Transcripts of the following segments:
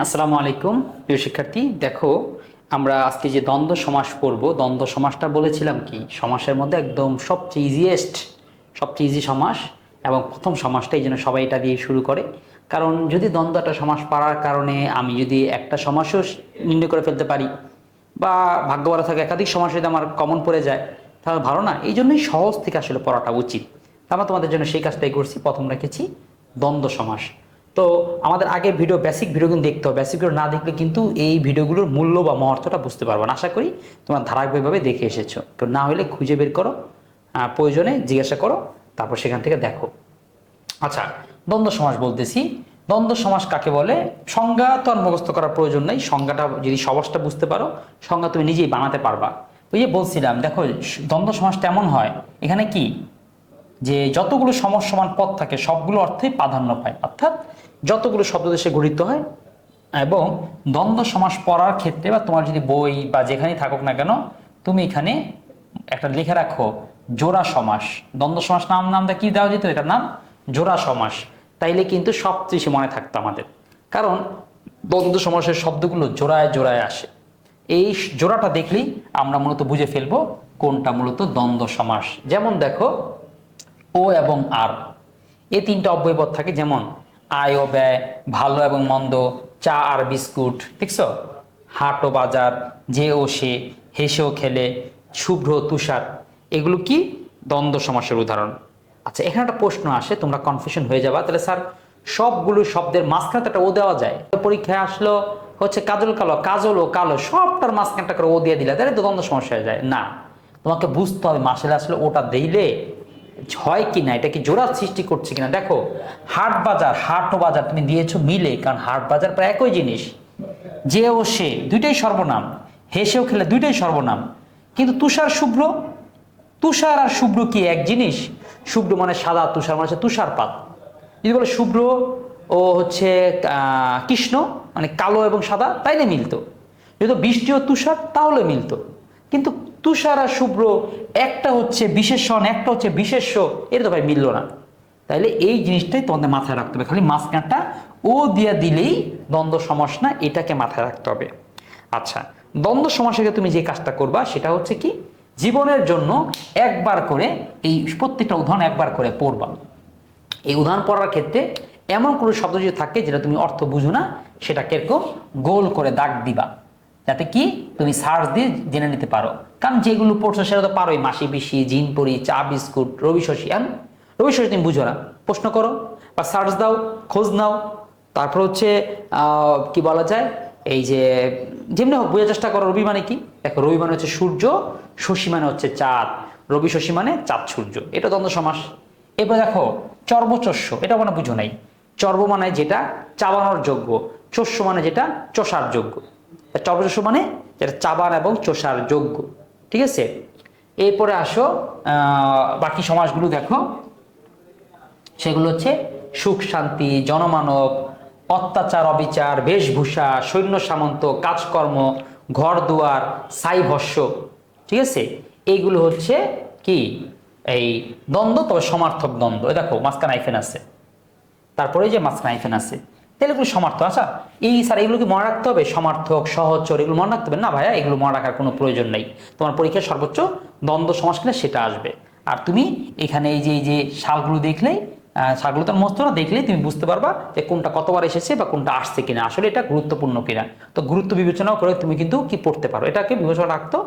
আসসালামু আলাইকুম প্রিয় শিক্ষার্থী। দেখো, আমরা আজকে যে দ্বন্দ্ব সমাস পড়ব, দ্বন্দ্ব সমাসটা বলেছিলাম কি সমাসের মধ্যে একদম সবচেয়ে সবচেয়ে ইজি সমাস এবং প্রথম সমাসটা, এই জন্য সবাই এটা দিয়ে শুরু করে। কারণ যদি দ্বন্দ্বটা সমাস পারার কারণে আমি যদি একটা সমাসও নির্ণয় করে ফেলতে পারি, বা ভাগ্য ভালো থাকে একাধিক সমাস যদি আমার কমন পড়ে যায়, তাহলে ভালো না? এই জন্যই সহজ থেকে আসলে পড়াটা উচিত। আমরা তোমাদের জন্য সেই কাজটাই করছি। প্রথম রেখেছি দ্বন্দ্ব সমাস। তো আমাদের আগের ভিডিও, বেসিক ভিডিও কিন্তু দেখতে হবে। বেসিক ভিডিও না দেখলে কিন্তু এই ভিডিওগুলোর মূল্য বা মহত্বটা বুঝতে পারবো না। আশা করি তোমরা ধারাবাহিকভাবে দেখে এসেছো। তো না হলে খুঁজে বের করো, প্রয়োজনে জিজ্ঞাসা করো, তারপর সেখান থেকে দেখো। আচ্ছা, দ্বন্দ্ব সমাস বলতেছি। দ্বন্দ্ব সমাস কাকে বলে? সংজ্ঞা তো আর মুখস্থ করার প্রয়োজন নেই। সংজ্ঞাটা যদি সমাসটা বুঝতে পারো, সংজ্ঞা তুমি নিজেই বানাতে পারবা। ওই যে বলছিলাম, দেখো দ্বন্দ্ব সমাসটা এমন হয়, এখানে কি যে যতগুলো সমান পদ থাকে সবগুলো অর্থেই প্রাধান্য পায়, অর্থাৎ যতগুলো শব্দ দেশে গঠিত হয়। এবং দ্বন্দ্ব সমাস পড়ার ক্ষেত্রে বা তোমার যদি বই বা যেখানেই থাকুক না কেন, তুমি এখানে একটা লিখে রাখো জোড়া সমাস। দ্বন্দ্ব সমাস নামটা কি দেওয়া যেত? এটার নাম জোড়া সমাস। তাইলে কিন্তু সবচেয়ে মনে থাকতো আমাদের, কারণ দ্বন্দ্ব সমাসের শব্দগুলো জোড়ায় জোড়ায় আসে। এই জোড়াটা দেখলেই আমরা মূলত বুঝে ফেলবো কোনটা মূলত দ্বন্দ্ব সমাস। যেমন দেখো, ও এবং আর, এই তিনটা অব্যয়পদ থাকে। যেমন আয় ও ব্যয়, ভালো এবং মন্দ, চা আর বিস্কুট, দেখছো? হাট ও বাজার, যে ও সে, হেসে ও খেলে, শুভ্র তুষার, এগুলো কি দ্বন্দ্ব সমাসের উদাহরণ। আচ্ছা, এখানে একটা প্রশ্ন আসে, তোমরা কনফিউশন হয়ে যাবা, তাহলে স্যার সবগুলো শব্দের মাঝখানে একটা ও দেওয়া যায়? পরীক্ষায় আসলো হচ্ছে কাজল কালো, কাজল ও কালো, সবটার মাঝখানটা করে ও দিয়ে দিলে তাহলে তো দ্বন্দ্ব সমস্যা হয়ে যায় না। তোমাকে বুঝতে হবে মাসেলে আসলে ওটা দিলে হয় কি না, এটা কি জোড়া সৃষ্টি করছে কিনা। দেখো, হাট বাজার, হাট ও বাজার তুমি দিয়েছো মিলে, কারণ হাট বাজার প্রায় একই জিনিস। যে ও সে দুইটাই সর্বনাম, হেসেও খেলে দুইটাই সর্বনাম। কিন্তু তুষার শুভ্র, তুষার আর শুভ্র কি এক জিনিস? শুভ্র মানে সাদা, তুষার মানে হচ্ছে তুষারপাত। যদি বলে শুভ্র ও হচ্ছে কৃষ্ণ, মানে কালো এবং সাদা, তাইলে মিলতো। যদি বৃষ্টি ও তুষার, তাহলে মিলতো। কিন্তু তুষার আর শুভ্র, একটা হচ্ছে বিশেষণ, একটা হচ্ছে বিশেষ্য, এটা তো ভাই মিললো না। তাইলে এই জিনিসটাই তোমাদের মাথায় রাখতে হবে। খালি মাঝখানটা ও দিয়া দিলেই দ্বন্দ্ব সমাস না, এটাকে মাথায় রাখতে হবে। আচ্ছা, দ্বন্দ্ব সমাসে তুমি যে কাজটা করবা সেটা হচ্ছে কি, জীবনের জন্য একবার করে এই প্রত্যেকটা উদাহরণ একবার করে পড়বা। এই উদাহরণ পড়ার ক্ষেত্রে এমন কোনো শব্দ যদি থাকে যেটা তুমি অর্থ বুঝো না, সেটাকে এরকম গোল করে দাগ দিবা, যাতে কি তুমি সার্চ দিয়ে জেনে নিতে পারো। কারণ যেগুলো পড়ছো সেটা তো পারোই, মাসি পিসি, জিন পরি, চা বিস্কুট, রবি শশী। রবি শশী তুমি বুঝো না, প্রশ্ন করো বা সার্চ দাও, খোঁজ নাও। তারপর হচ্ছে কি বলা যায়, এই যে যেমনি হোক বোঝার চেষ্টা করো রবি মানে কি। দেখো, রবি মানে হচ্ছে সূর্য, শশী মানে হচ্ছে চাঁদ, রবি শশী মানে চাঁদ সূর্য, এটা দ্বন্দ্ব সমাস। এবার দেখো চর্বচস্য, এটা মানে বুঝো নাই। চর্ব মানে যেটা চাবানোর যোগ্য, চস্য মানে যেটা চষার যোগ্য। চর্বচস্য মানে যেটা চাবান এবং চষার যোগ্য। ঠিক আছে, এরপরে আসো বাকি সমাসগুলো দেখো। সেগুলো হচ্ছে সুখ শান্তি, জনমানব, অত্যাচার অবিচার, বেশভূষা, সৈন্য সামন্ত, কাজকর্ম, ঘর দুয়ার, ছাই ভস্য। ঠিক আছে, এইগুলো হচ্ছে কি এই দ্বন্দ্ব, তবে সমার্থক দ্বন্দ্ব। দেখো মাঝখানে আইফেন আছে, তারপরে যে মাঝখানে আইফেন আছে, তাহলে এগুলো সমার্থক। আচ্ছা, এই স্যার এগুলো কি মনে রাখতে হবে? সমার্থক, সহচর, এগুলো মনে রাখতে হবে না ভাইয়া, এগুলো মনে রাখার কোনো প্রয়োজন নেই। তোমার পরীক্ষায় সর্বোচ্চ দ্বন্দ্ব সমাস কিনা সেটা আসবে। আর তুমি এখানে এই যে সালগুলো দেখলেই, সালগুলো তো মস্ত না, দেখলেই তুমি বুঝতে পারবা যে কোনটা কতবার এসেছে বা কোনটা আসছে কিনা, আসলে এটা গুরুত্বপূর্ণ কিনা। তো গুরুত্ব বিবেচনাও করে তুমি কিন্তু কি পড়তে পারো, এটাকে বিবেচনা রাখতো।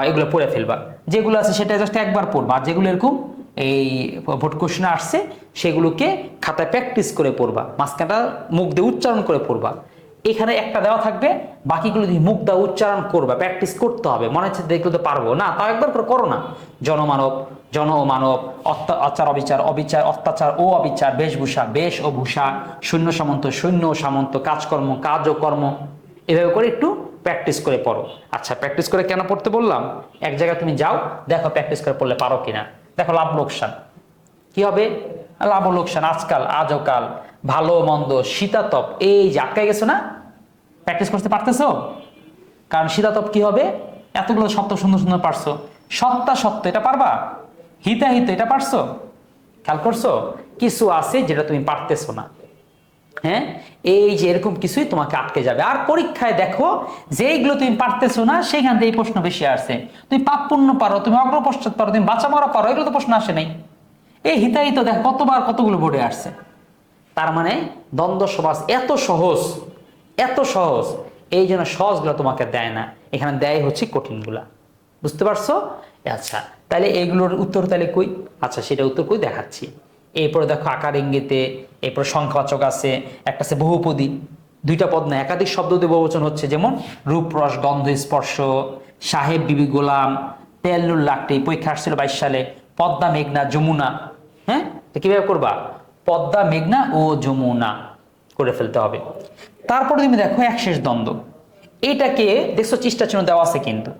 এগুলো পড়ে ফেলবা। যেগুলো আছে সেটা জাস্ট একবার পড়বা, আর যেগুলো এরকম এই ভোট কোশ্চেনে আসছে সেগুলোকে খাতায় প্র্যাকটিস করে পড়বা, মাঝখানটা মুখ দিয়ে উচ্চারণ করে পড়বা। এখানে একটা দেওয়া থাকবে, বাকিগুলো দিয়ে মুখ দিয়ে উচ্চারণ করবা, প্র্যাকটিস করতে হবে। মনে হচ্ছে দেখলে তো পারবো না, তাও একবার করে করো না। জনমানব, জন ও মানব, অত্যাচার অবিচার, অবিচার অত্যাচার ও অবিচার, বেশভূষা, বেশ ও ভূষা, সৈন্য সামন্ত, সৈন্য ও সামন্ত, কাজকর্ম, কাজ ও কর্ম। এভাবে করে একটু প্র্যাকটিস করে পড়ো। আচ্ছা, প্র্যাকটিস করে কেন পড়তে বললাম? এক জায়গায় তুমি যাও, দেখো প্র্যাকটিস করে পড়লে পারো কিনা। দেখো লাভ লোকসান কি হবে, লাভ লোকসান, আজকাল, আজও কাল, ভালো মন্দ, শীতাতপ, এই যে আটকায় গেছো না, প্র্যাকটিস করতে পারতেছো? কারণ শীতাতপ কি হবে, এতগুলো শব্দ সুন্দর সুন্দর পারছো। সত্তা সত্য, এটা পারবা? হিতাহিত, এটা পারছো? খেয়াল করছো? কিছু আছে যেটা তুমি পারতেছো না। হ্যাঁ, এই যে এরকম কিছুই তোমাকে আটকে যাবে। আর পরীক্ষায় দেখো যেইগুলো তুমি পারতেছো না সেখান থেকে এই প্রশ্ন বেশি আসছে। তুমি পাপ পুণ্য পারো, তুমি অগ্রপশ্চাৎ পারো, তুমি বাঁচা মরা পারো, এগুলো তো প্রশ্ন আসে নাই। এই হিতাহিত দেখো কতবার কতগুলো বোর্ডে আসছে। তার মানে দ্বন্দ্ব সমাস এত সহজ, এত সহজ, এই জন্য সহজগুলো তোমাকে দেয় না, এখানে দেয় হচ্ছে কঠিনগুলা। বুঝতে পারছো? আচ্ছা, তাহলে এইগুলোর উত্তর তাহলে কই? আচ্ছা, সেটা উত্তর কই দেখাচ্ছি। এরপরে দেখো আকার ইঙ্গিতে, এরপর সংখ্যাবাচক আছে, একটা আছে বহুপদী, দুইটা পদ না একাধিক শব্দ দিয়ে বহুবচন হচ্ছে, যেমন রূপ রস গন্ধ স্পর্শ, সাহেব বিবি গোলাম, তেলনুর লাকড়ি, পরীক্ষা আসছিল 22 সালে, পদ্মা মেঘনা যমুনা। হ্যাঁ, তো কিভাবে করবা? পদ্মা মেঘনা ও যমুনা করে ফেলতে হবে। তারপরে তুমি দেখো একশেষ দ্বন্দ্ব, এইটাকে দেখছো চেষ্টা চিহ্ন দেওয়া আছে কিন্তু,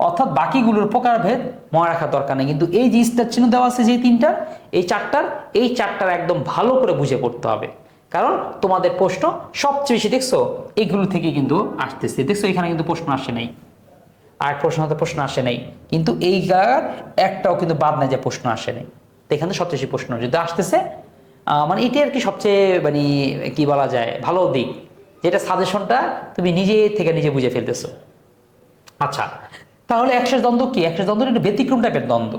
অর্থাৎ বাকিগুলোর প্রকারভেদ মনে রাখার দরকার নেই, কিন্তু এই যে স্টার চিহ্ন দেওয়া আছে যে তিনটার, এই চারটার একদম ভালো করে বুঝে পড়তে হবে। কারণ তোমাদের প্রশ্ন সবচেয়ে বেশি দেখছো এইগুলো থেকে কিন্তু আসতেছে। দেখছো এখানে কিন্তু প্রশ্ন আসে নাই, আর প্রশ্ন আসে নাই, কিন্তু এই জায়গার একটাও কিন্তু বাদ নাই যে প্রশ্ন আসে নাই। তো এখানে সবচেয়ে বেশি প্রশ্ন যদি আসতেছে, মানে এটাই আর কি সবচেয়ে মানে কি বলা যায় ভালো দিক, যেটা সাজেশনটা তুমি নিজে থেকে নিজে বুঝে ফেলতেছো। আচ্ছা, তাহলে একশেষ দ্বন্দ্ব কি? একশেষ দ্বন্দ্ব একটু ব্যতিক্রম টাইপের দ্বন্দ্ব।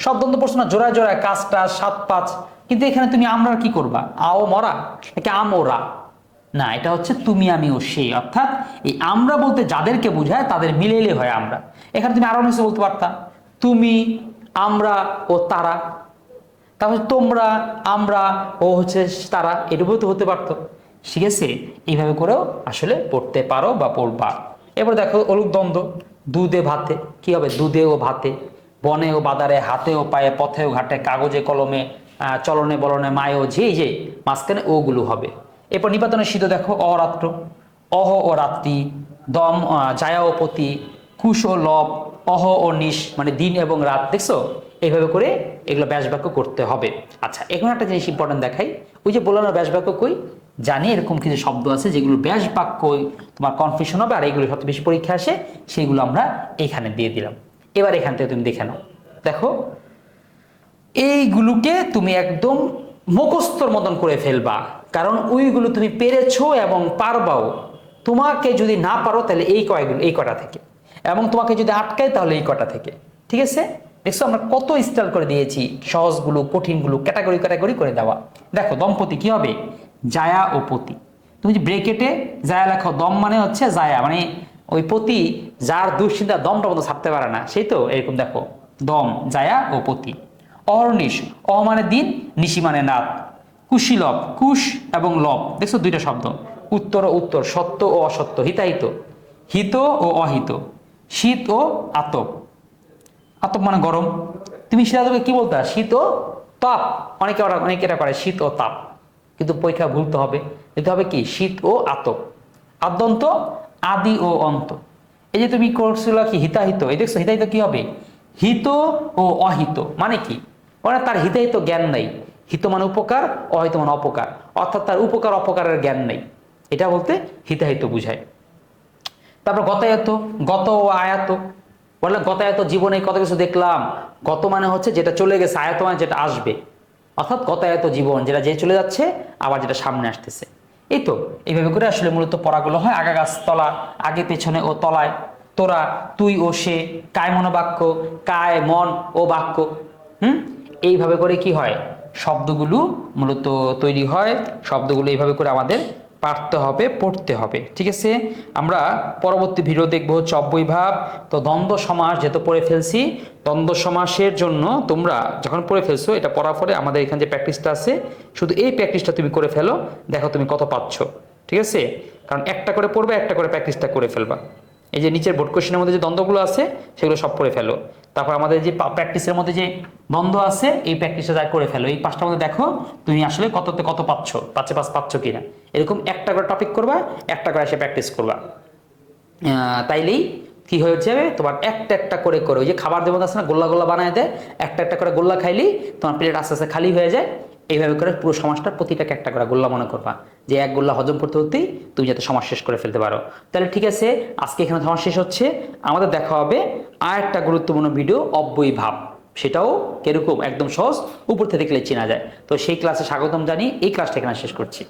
সব দ্বন্দ্ব প্রশ্ন জোড়ায় জোড়ায় কাজটা 7-5, কিন্তু এখানে তুমি আমরা কি করবা? আও মরা নাকি আম ওরা? না, এটা হচ্ছে তুমি আমি ও সে, অর্থাৎ এই আমরা বলতে যাদেরকে বোঝায় তাদের মিলেলে হয় আমরা। এখানে তুমি আরো কিছু বলতে পারতা, তুমি, আমরা ও তারা, তাহলে তোমরা, আমরা ও হচ্ছে তারা, এটুকু তো হতে পারতো। ঠিক আছে, এইভাবে করেও আসলে পড়তে পারো বা পড়বা। এবার দেখো অলুক দ্বন্দ্ব, দুধে ভাতে, কি হবে? দুধে ও ভাতে, বনে ও বাদারে, হাতে ও পায়ে, পথে ও ঘাটে, কাগজে কলমে, চলনে বলনে, মায়ে ও যে মাঝখানে ওগুলো হবে। এরপর নিপাতনের শীত দেখো অরাত্র, অহ ও রাত্রি, দম জায়া ও পতি, কুশ ও লব, অহ ও নিশ, মানে দিন এবং রাত। দেখছো এইভাবে করে এগুলো ব্যাস বাক্য করতে হবে। আচ্ছা, এখন একটা জিনিস ইম্পর্টেন্ট দেখাই, ওই যে বললাম ব্যাস বাক্য কই, জানি এরকম কিছু শব্দ আছে যেগুলো ব্যাস বাক্য তোমার কনফিউশন হবে, আর এইগুলো সবচেয়ে বেশি পরীক্ষা আসে, সেইগুলো আমরা এখানে দিয়ে দিলাম। এবার এখান থেকে তুমি দেখে নাও, দেখো এইগুলোকে তুমি একদম মুখস্থর মতন করে ফেলবা, কারণ ওইগুলো তুমি পেরেছো এবং পারবাও। তোমাকে যদি না পারো তাহলে এই কটা থেকে, এবং তোমাকে যদি আটকায় তাহলে এই কটা থেকে। ঠিক আছে, দেখছো আমরা কত স্টাইল করে দিয়েছি, সহজগুলো কঠিনগুলো ক্যাটাগরি করে দেওয়া। দেখো দম্পতি কি হবে? জায়া ও পতি। তুমি যে ব্রেকেটে জায়া লেখো, দম মানে হচ্ছে জায়া, মানে ওই পতি যার দুশ্চিন্তা দমটা মতো ছাড়তে পারে না, সেই তো এরকম দেখো দম, জায়া ও পতি। অহর্নিশ, অ মানে দিন, নিশি মানে রাত। কুশীলব, কুশ এবং লব, দেখছো দুইটা শব্দ, উত্তর ও উত্তর, সত্য ও অসত্য, হিতাহিত, হিত ও অহিত, শীত ও আতপ। আতপ মানে গরম, তুমি সেটা কি বলতে? শীত ও তাপ। অনেকে এটা করে শীত ও তাপ, কিন্তু পরীক্ষা ভুলতে হবে, দিতে হবে কি? শীত ও আতপ। আদ্যন্ত, আদি ও অন্ত। এই যে তুমি করছিল কি হিতাহিত, এই দেখছো হিতাহিত কি হবে? হিত ও অহিত মানে কি? মানে তার হিতাহিত জ্ঞান নাই। হিত মানে উপকার, অহিত মানে অপকার, অর্থাৎ তার উপকার অপকারের জ্ঞান নেই, এটা বলতে হিতাহিত বুঝায়। তারপর গতায়ত, গত ও আয়াত, বললাম গতায়ত জীবনে কত কিছু দেখলাম, গত মানে হচ্ছে যেটা চলে গেছে, আয়াত মানে যেটা আসবে, অর্থাৎ গতায়ত জীবন, যেটা যে চলে যাচ্ছে আবার যেটা সামনে আসতেছে। এই তো এইভাবে করে আসলে মূলত পড়াগুলো হয়। আগা গাছ তলা, আগে পেছনে ও তলায়, তোরা, তুই ও সে, কায় মনোবাক্য, কায় মন ও বাক্য। এইভাবে করে কি হয়? শব্দগুলো মূলত তৈরি হয়, শব্দগুলো এইভাবে করে আমাদের পারতে হবে, পড়তে হবে। ঠিক আছে, আমরা পরবর্তী ভিডিও দেখবো হচ্ছে অব্যয়ভাব। তো দ্বন্দ্ব সমাস যেহেতু পড়ে ফেলছি, দ্বন্দ্ব সমাসের জন্য তোমরা যখন পড়ে ফেলছো, এটা পড়ার পরে আমাদের এখানে যে প্র্যাকটিসটা আছে, শুধু এই প্র্যাকটিসটা তুমি করে ফেলো, দেখো তুমি কত পাচ্ছ। ঠিক আছে, কারণ একটা করে পড়বে, একটা করে প্র্যাকটিসটা করে ফেলবা। এই যে নিচের বোর্ড কোশ্চেনের মধ্যে যে দ্বন্দ্বগুলো আছে সেগুলো সব পড়ে ফেলো। তারপর আমাদের যে প্র্যাকটিসের মধ্যে যে দ্বন্দ্ব আছে, এই প্র্যাকটিসটা যা করে ফেলো, এই পাঁচটার মধ্যে দেখো তুমি আসলে কততে কত পাচ্ছ, 5-5 পাচ্ছ কিনা। এরকম একটা করে টপিক করবা, একটা করে এসে প্র্যাকটিস করবা, তাইলেই কি হয়ে যাবে তোমার একটা একটা করে করে, ওই যে খাবার দেবো আছে না, গোল্লা গোল্লা বানায় দেয়, একটা একটা করে গোল্লা খাইলেই তোমার প্লেট আস্তে আস্তে খালি হয়ে যায়। এইভাবে করে পুরো সমাজটার প্রতিটাকে একটা করে গোল্লা মনে করবা, যে এক গোল্লা হজম করতে হতেই তুমি যাতে সমাজ শেষ করে ফেলতে পারো। তাহলে ঠিক আছে, আজকে এখানে সমাজ শেষ হচ্ছে, আমাদের দেখা হবে আর একটা গুরুত্বপূর্ণ ভিডিও অব্যয়ভাব, সেটাও কিরকম একদম সহজ, উপর থেকে দেখলে চেনা যায়। তো সেই ক্লাসে স্বাগতম জানিয়ে এই ক্লাসটা এখানে শেষ করছি।